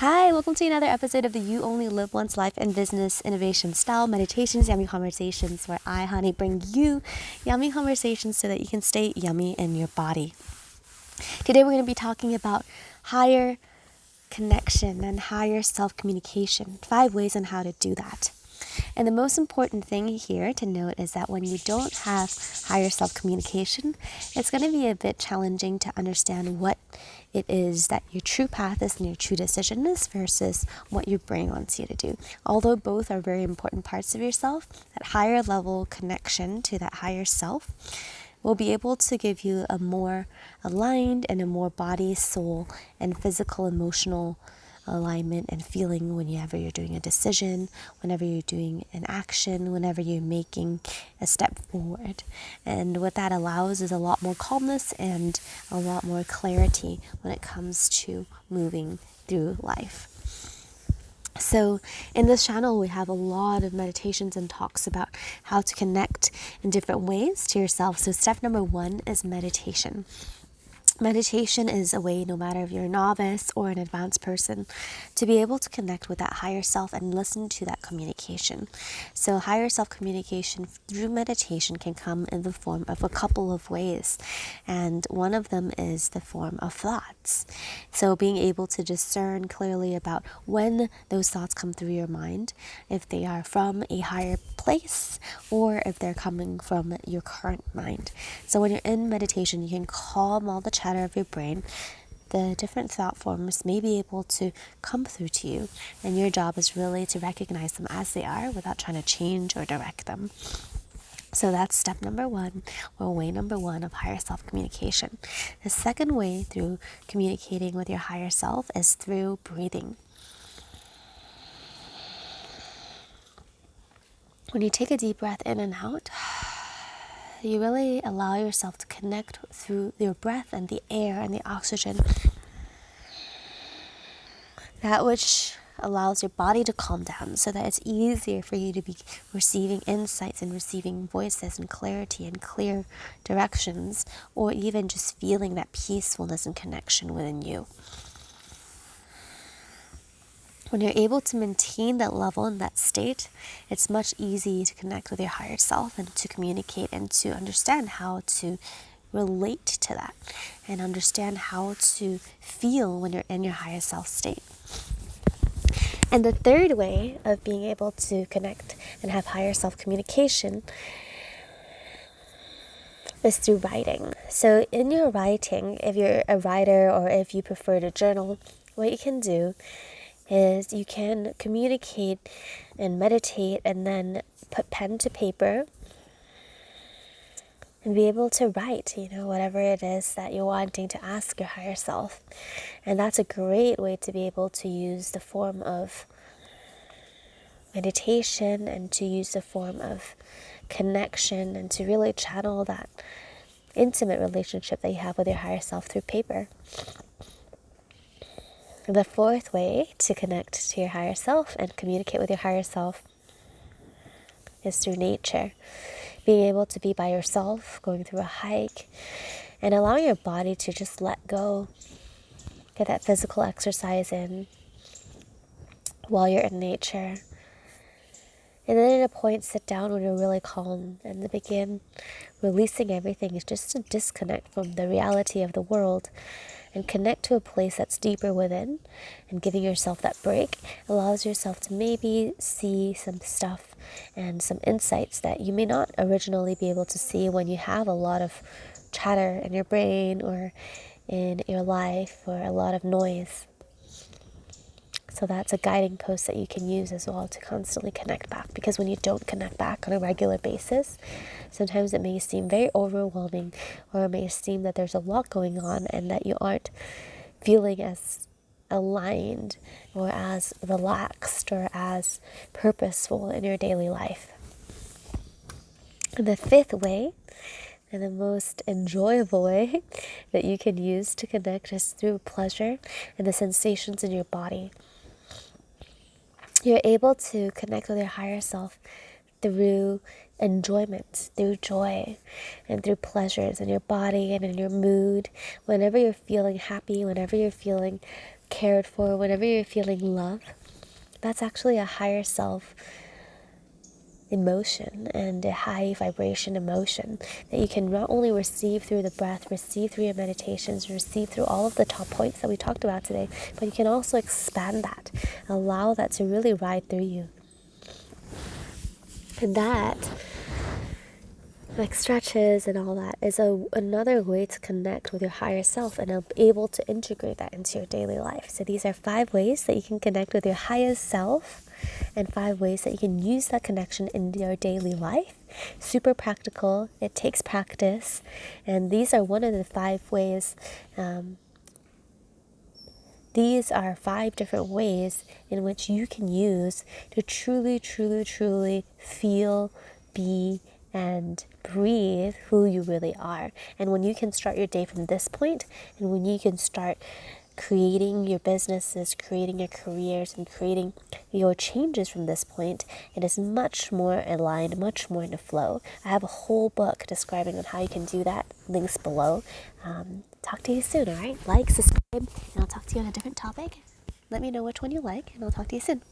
Hi, welcome to another episode of the You Only Live Once Life and Business Innovation Style Meditations, Yummy Conversations, where I, honey, bring you yummy conversations so that you can stay yummy in your body. Today we're going to be talking about higher connection and higher self-communication, 5 ways on how to do that. And the most important thing here to note is that when you don't have higher self-communication, it's going to be a bit challenging to understand what it is that your true path is and your true decision is versus what your brain wants you to do. Although both are very important parts of yourself, that higher level connection to that higher self will be able to give you a more aligned and a more body, soul, and physical, emotional alignment and feeling whenever you're doing a decision, whenever you're doing an action, whenever you're making a step forward. And what that allows is a lot more calmness and a lot more clarity when it comes to moving through life. So in this channel, we have a lot of meditations and talks about how to connect in different ways to yourself. So step number 1 is meditation. Meditation is a way, no matter if you're a novice or an advanced person, to be able to connect with that higher self and listen to that communication. So higher self-communication through meditation can come in the form of a couple of ways. And one of them is the form of thoughts. So being able to discern clearly about when those thoughts come through your mind, if they are from a higher place or if they're coming from your current mind. So when you're in meditation, you can calm all the chatter of your brain. The different thought forms may be able to come through to you, and your job is really to recognize them as they are without trying to change or direct them. So that's step number 1, or way number 1 of higher self-communication. The second way through communicating with your higher self is through breathing. When you take a deep breath in and out, you really allow yourself to connect through your breath and the air and the oxygen. That which allows your body to calm down so that it's easier for you to be receiving insights and receiving voices and clarity and clear directions, or even just feeling that peacefulness and connection within you. When you're able to maintain that level and that state, it's much easier to connect with your higher self and to communicate and to understand how to relate to that and understand how to feel when you're in your higher self state. And the third way of being able to connect and have higher self-communication is through writing. So in your writing, if you're a writer or if you prefer to journal, what you can do is you can communicate and meditate and then put pen to paper and be able to write, whatever it is that you're wanting to ask your higher self. And that's a great way to be able to use the form of meditation and to use the form of connection and to really channel that intimate relationship that you have with your higher self through paper. The fourth way to connect to your higher self and communicate with your higher self is through nature. Being able to be by yourself, going through a hike, and allowing your body to just let go. Get that physical exercise in while you're in nature. And then at a point, sit down when you're really calm and begin releasing everything. It's just to disconnect from the reality of the world and connect to a place that's deeper within, and giving yourself that break allows yourself to maybe see some stuff and some insights that you may not originally be able to see when you have a lot of chatter in your brain or in your life or a lot of noise. So that's a guiding post that you can use as well to constantly connect back. Because when you don't connect back on a regular basis, sometimes it may seem very overwhelming, or it may seem that there's a lot going on and that you aren't feeling as aligned or as relaxed or as purposeful in your daily life. And the fifth way, and the most enjoyable way that you can use to connect, is through pleasure and the sensations in your body. You're able to connect with your higher self through enjoyment, through joy, and through pleasures in your body and in your mood. Whenever you're feeling happy, whenever you're feeling cared for, whenever you're feeling love, that's actually a higher self emotion and a high vibration emotion that you can not only receive through the breath, receive through your meditations, receive through all of the top points that we talked about today, but you can also expand that, allow that to really ride through you. And that, like stretches and all that, is another way to connect with your higher self and able to integrate that into your daily life. So these are 5 ways that you can connect with your highest self and 5 ways that you can use that connection in your daily life. Super practical. It takes practice. And these are one of the 5 ways. These are 5 different ways in which you can use to truly, truly, truly feel, be, and breathe who you really are. And when you can start your day from this point, and when you can start creating your businesses, creating your careers, and creating your changes from this point, it is much more aligned, much more in the flow. I have a whole book describing on how you can do that. Links below. Talk to you soon, all right? Like, subscribe, and I'll talk to you on a different topic. Let me know which one you like, and I'll talk to you soon.